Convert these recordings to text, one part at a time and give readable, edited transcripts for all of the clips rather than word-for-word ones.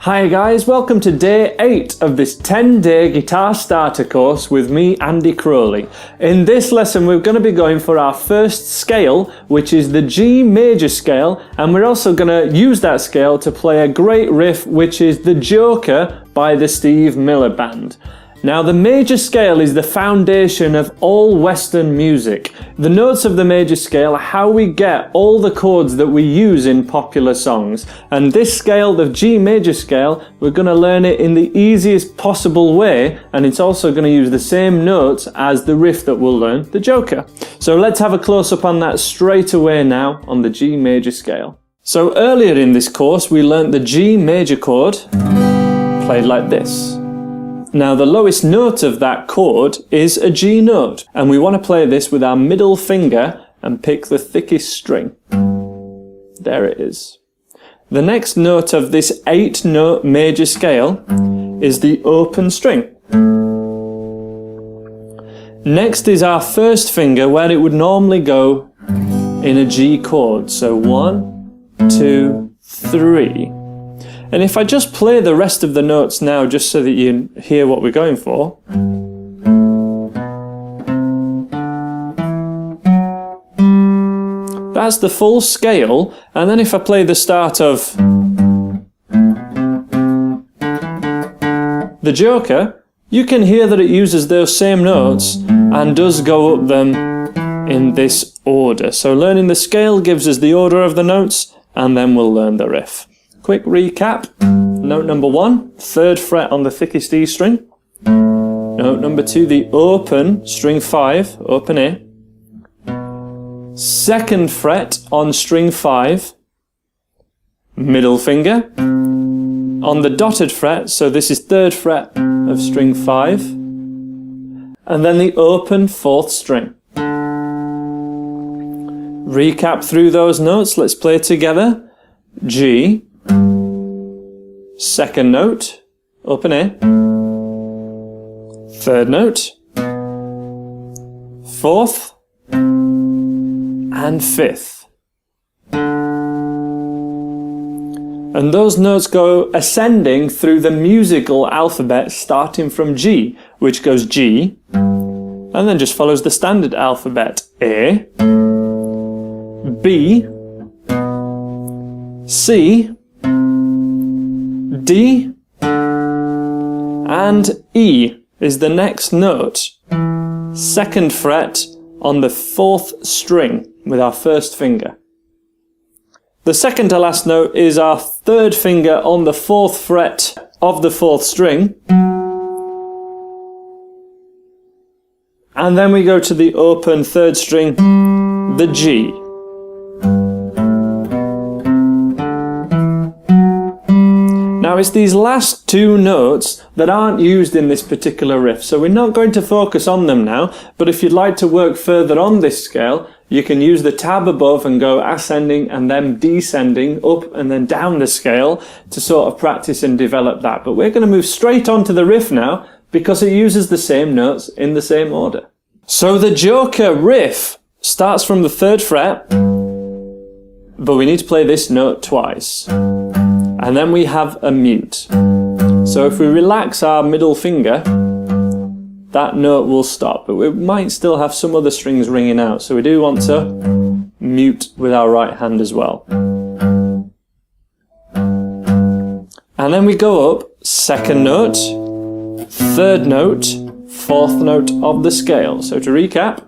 Hi guys, welcome to day 8 of this 10-day guitar starter course with me, Andy Crowley. In this lesson we're going to be going for our first scale, which is the G major scale, and we're also going to use that scale to play a great riff, which is the Joker by the Steve Miller Band. Now the major scale is the foundation of all Western music. The notes of the major scale are how we get all the chords that we use in popular songs. And this scale, the G major scale, we're going to learn it in the easiest possible way, and it's also going to use the same notes as the riff that we'll learn, the Joker. So let's have a close-up on that straight away now on the G major scale. So earlier in this course we learnt the G major chord played like this. Now the lowest note of that chord is a G note, and we want to play this with our middle finger and pick the thickest string. There it is. The next note of this 8-note major scale is the open string. Next is our first finger where it would normally go in a G chord. So 1, 2, 3. And if I just play the rest of the notes now, just so that you hear what we're going for. That's the full scale, and then if I play the start of the Joker, you can hear that it uses those same notes and does go up them in this order. So learning the scale gives us the order of the notes, and then we'll learn the riff. Quick recap. Note number 1, 3rd fret on the thickest E string. Note number 2, the open string 5, open A. 2nd fret on string 5, middle finger. On the dotted fret, so this is 3rd fret of string 5. And then the open 4th string. Recap through those notes, let's play together. G. 2nd note, open A, 3rd note, 4th, and 5th. And those notes go ascending through the musical alphabet starting from G, which goes G, and then just follows the standard alphabet. A, B, C, D, and E is the next note. 2nd fret on the 4th string with our first finger. The second to last note is our 3rd finger on the 4th fret of the 4th string. And then we go to the open 3rd string, the G. Now it's these last 2 notes that aren't used in this particular riff, so we're not going to focus on them now, but if you'd like to work further on this scale, you can use the tab above and go ascending and then descending up and then down the scale to sort of practice and develop that. But we're going to move straight on to the riff now because it uses the same notes in the same order. So the Joker riff starts from the 3rd fret, but we need to play this note twice. And then we have a mute. So if we relax our middle finger, that note will stop, but we might still have some other strings ringing out, so we do want to mute with our right hand as well. And then we go up, 2nd note, 3rd note, 4th note of the scale. So to recap,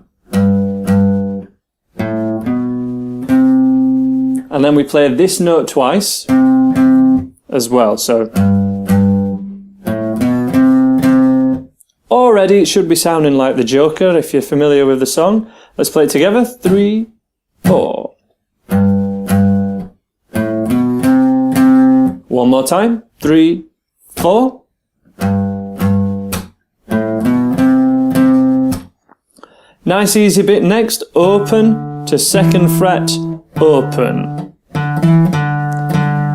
and then we play this note twice as well. So already it should be sounding like the Joker if you're familiar with the song. Let's play it together. 3, 4. One more time. 3, 4. Nice easy bit next. Open to 2nd fret, open.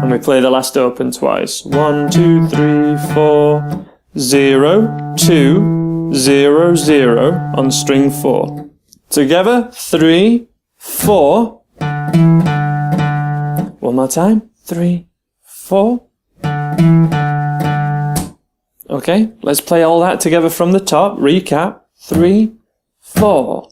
And we play the last open twice. 1, 2, 3, 4, 0, 2, 0, 0 on string 4. Together, 3, 4. One more time. 3, 4. Okay, let's play all that together from the top. Recap. 3, 4.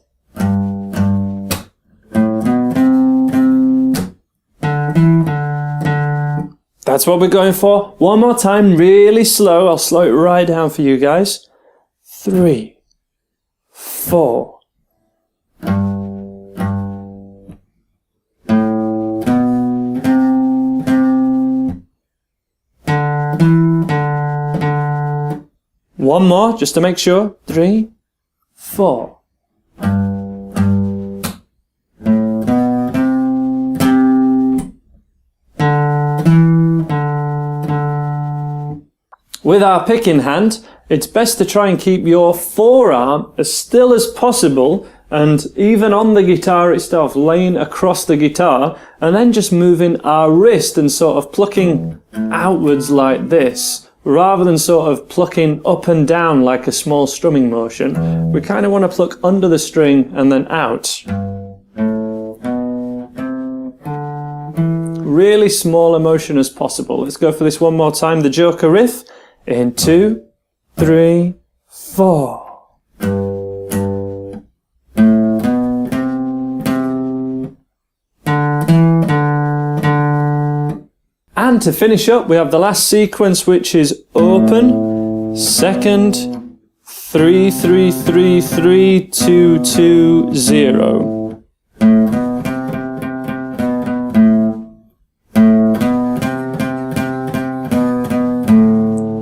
That's what we're going for. One more time, really slow. I'll slow it right down for you guys. 3, 4. One more, just to make sure. 3, 4. With our picking hand, it's best to try and keep your forearm as still as possible, and even on the guitar itself, laying across the guitar, and then just moving our wrist and sort of plucking outwards like this, rather than sort of plucking up and down like a small strumming motion. We kind of want to pluck under the string and then out. Really small motion as possible. Let's go for this one more time. The Joker riff in 2, 3, 4. And to finish up, we have the last sequence, which is open, second, 3, 3, 3, 3, 2, 2, 0.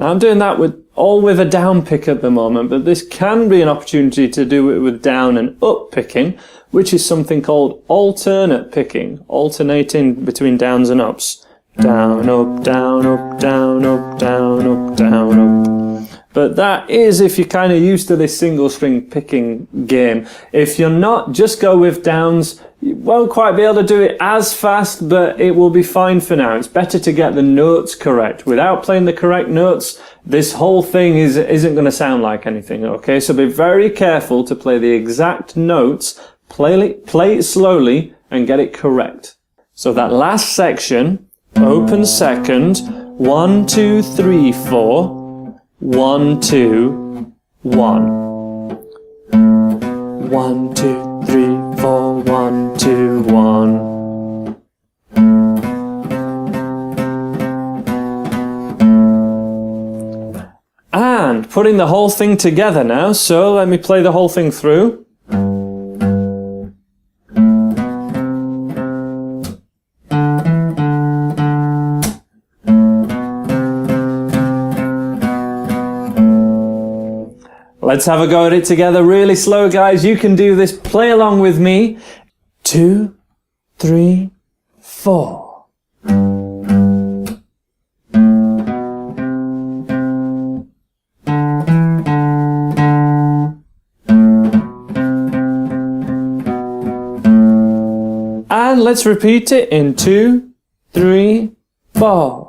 I'm doing that with a down pick at the moment, but this can be an opportunity to do it with down and up picking, which is something called alternate picking, alternating between downs and ups. Down, up, down, up, down, up, down, up, down, up. But that is if you're kind of used to this single string picking game. If you're not, just go with downs. You won't quite be able to do it as fast, but it will be fine for now. It's better to get the notes correct. Without playing the correct notes, this whole thing isn't going to sound like anything, okay? So be very careful to play the exact notes, play it slowly, and get it correct. So that last section, open second, 1, 2, 3, 4, 1, 2, 1. 1, 2, 3, 4, 1, 2, 1. And putting the whole thing together now, so let me play the whole thing through. Let's have a go at it together really slow, guys. You can do this. Play along with me. 2, 3, 4. And let's repeat it in 2, 3, 4.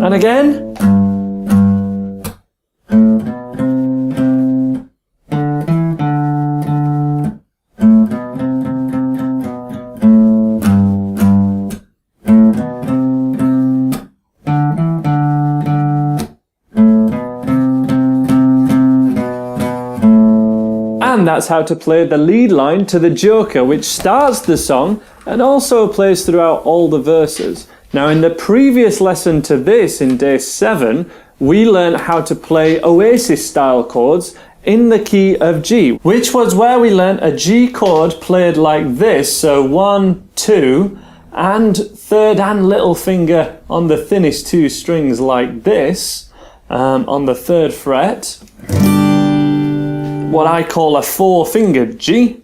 And again. And that's how to play the lead line to the Joker, which starts the song and also plays throughout all the verses. Now, in the previous lesson to this, in day 7, we learned how to play Oasis-style chords in the key of G, which was where we learned a G chord played like this, so 1, 2, and third and little finger on the thinnest 2 strings like this, on the 3rd fret, what I call a 4-fingered G.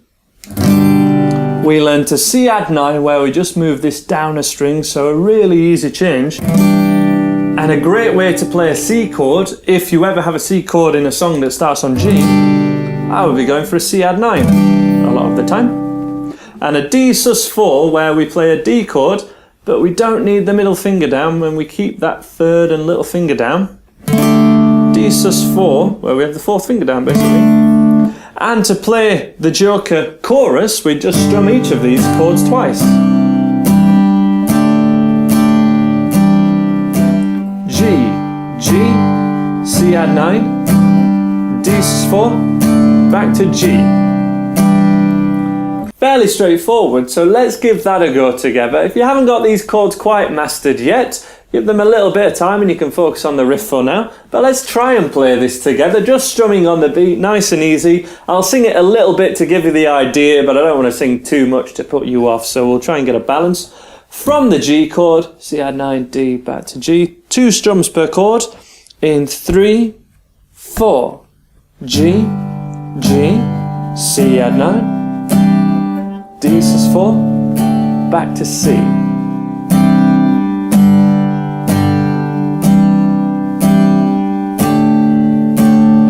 We learned to C add 9, where we just move this down a string, so a really easy change. And a great way to play a C chord, if you ever have a C chord in a song that starts on G, I would be going for a C add 9 a lot of the time. And a D sus4, where we play a D chord, but we don't need the middle finger down when we keep that 3rd and little finger down. D sus4, where we have the 4th finger down basically. And to play the Joker chorus, we just strum each of these chords twice. G, G, C add 9, D sus4, back to G. Fairly straightforward, so let's give that a go together. If you haven't got these chords quite mastered yet, give them a little bit of time and you can focus on the riff for now. But let's try and play this together, just strumming on the beat, nice and easy. I'll sing it a little bit to give you the idea, but I don't want to sing too much to put you off, so we'll try and get a balance. From the G chord, C add 9, D, back to G, 2 strums per chord, in 3, 4, G, G, C add 9, D sus4, back to C.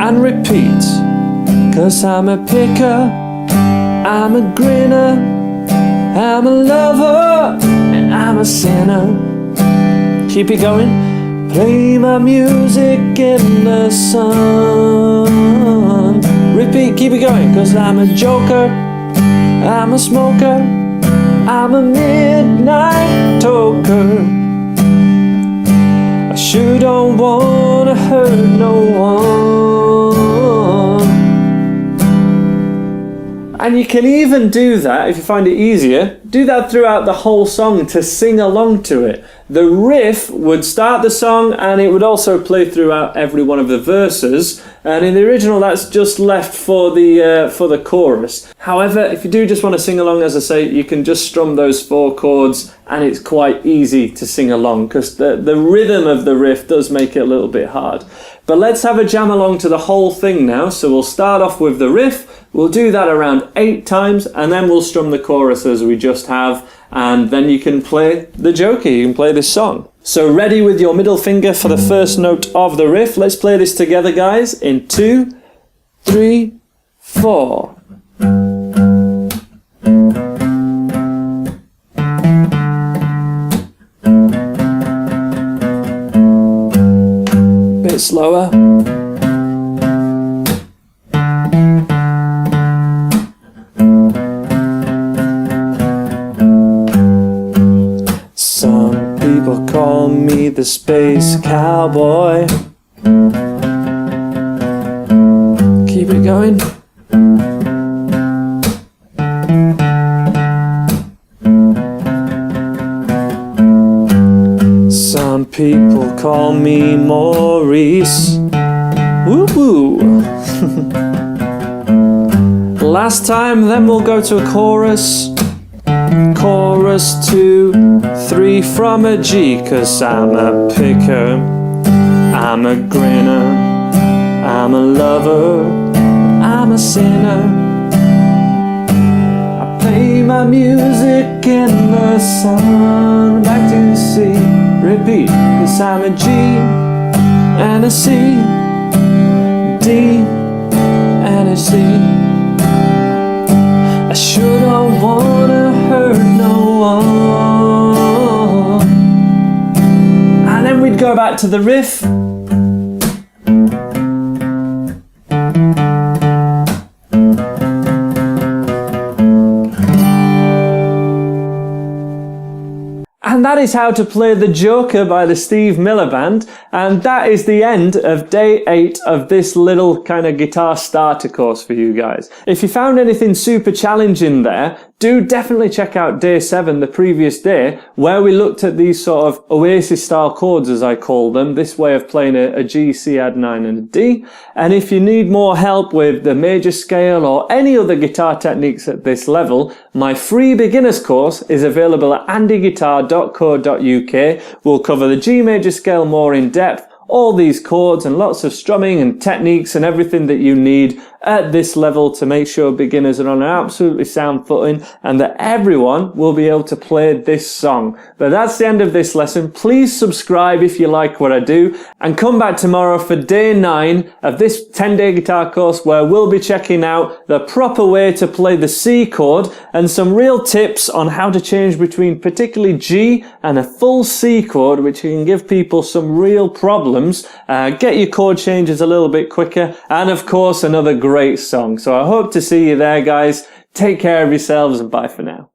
And repeat, 'cause I'm a picker, I'm a grinner, I'm a lover, and I'm a sinner. Keep it going. Play my music in the sun. Repeat, keep it going, 'cause I'm a joker, I'm a smoker, I'm a midnight toker. I sure don't wanna hurt no one. And you can even do that, if you find it easier, do that throughout the whole song to sing along to it. The riff would start the song and it would also play throughout every one of the verses. And in the original, that's just left for the chorus. However, if you do just want to sing along, as I say, you can just strum those 4 chords and it's quite easy to sing along because the rhythm of the riff does make it a little bit hard. But let's have a jam along to the whole thing now. So we'll start off with the riff. We'll do that around 8 times and then we'll strum the chorus as we just have. And then you can play the Joker, you can play this song. So ready with your middle finger for the first note of the riff. Let's play this together, guys, in 2, 3, 4. Bit slower. People call me the space cowboy. Keep it going. Some people call me Maurice. Woo woo. Last time, then we'll go to a chorus. Chorus 2, 3 from a G, 'cause I'm a picker, I'm a grinner, I'm a lover, I'm a sinner. I play my music in the sun. Back to C, repeat, 'cause I'm a G and a C, D and a C. I sure don't wanna hurt no one. And then we'd go back to the riff. And that is how to play the Joker by the Steve Miller Band. And that is the end of day 8 of this little kind of guitar starter course for you guys. If you found anything super challenging there, do definitely check out day 7, the previous day, where we looked at these sort of Oasis style chords, as I call them, this way of playing a G, C add 9 and a D. And if you need more help with the major scale or any other guitar techniques at this level, my free beginners course is available at andyguitar.co.uk. We'll cover the G major scale more in depth, all these chords and lots of strumming and techniques and everything that you need at this level to make sure beginners are on an absolutely sound footing and that everyone will be able to play this song. But that's the end of this lesson. Please subscribe if you like what I do and come back tomorrow for day 9 of this 10-day guitar course where we'll be checking out the proper way to play the C chord and some real tips on how to change between particularly G and a full C chord, which can give people some real problems, get your chord changes a little bit quicker, and of course another great great song. So I hope to see you there, guys. Take care of yourselves and bye for now.